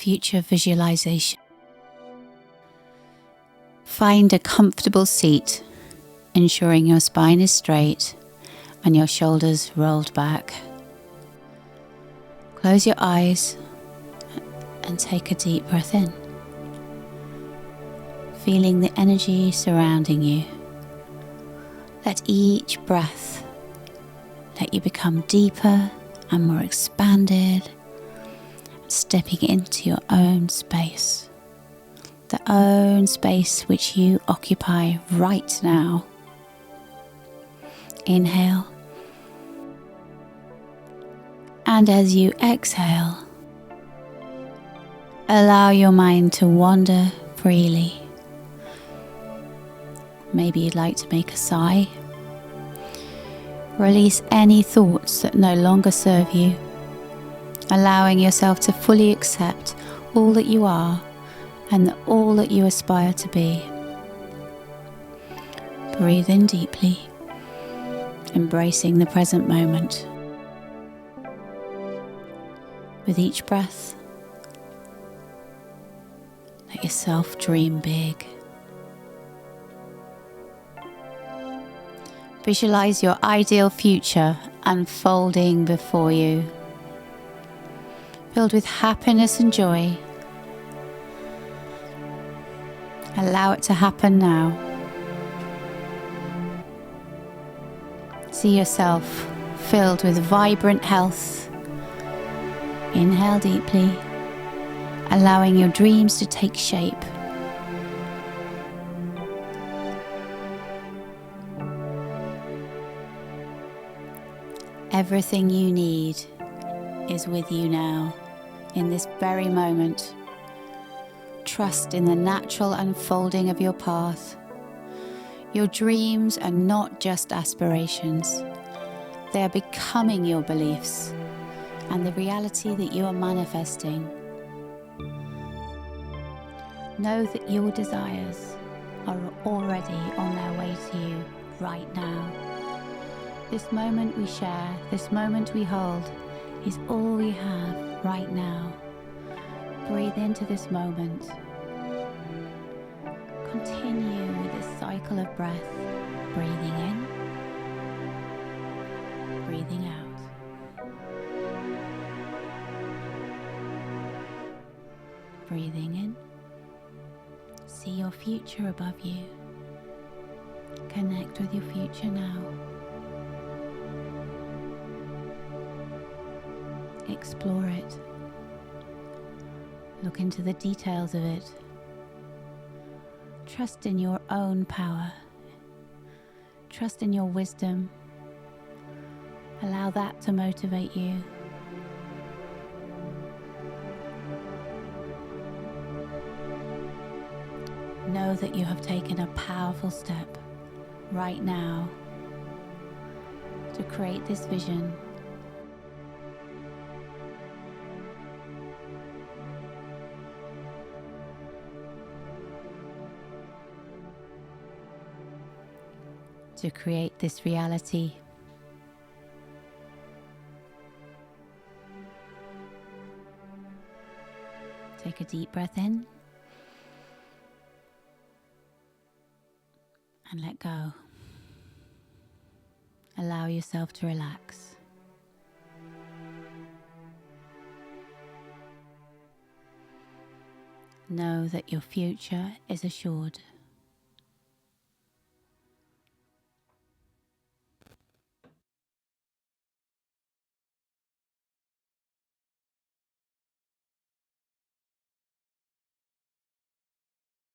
future visualization. Find a comfortable seat, ensuring your spine is straight and your shoulders rolled back. Close your eyes and take a deep breath in, feeling the energy surrounding you. Let each breath let you become deeper and more expanded, stepping into your own space, the own space which you occupy right now. Inhale, and as you exhale, allow your mind to wander freely. Maybe you'd like to make a sigh. Release any thoughts that no longer serve you, allowing yourself to fully accept all that you are and all that you aspire to be. Breathe in deeply, embracing the present moment. With each breath, let yourself dream big. Visualize your ideal future unfolding before you, filled with happiness and joy. Allow it to happen now. See yourself filled with vibrant health. Inhale deeply, allowing your dreams to take shape. Everything you need is with you now, in this very moment. Trust in the natural unfolding of your path. Your dreams are not just aspirations. They are becoming your beliefs and the reality that you are manifesting. Know that your desires are already on their way to you right now. This moment we share, this moment we hold, is all we have right now. Breathe into this moment. Continue with this cycle of breath, breathing in, breathing out. Breathing in, see your future above you. Connect with your future now. Explore it. Look into the details of it. Trust in your own power. Trust in your wisdom. Allow that to motivate you. Know that you have taken a powerful step right now to create this vision. To create this reality. Take a deep breath in and let go. Allow yourself to relax. Know that your future is assured.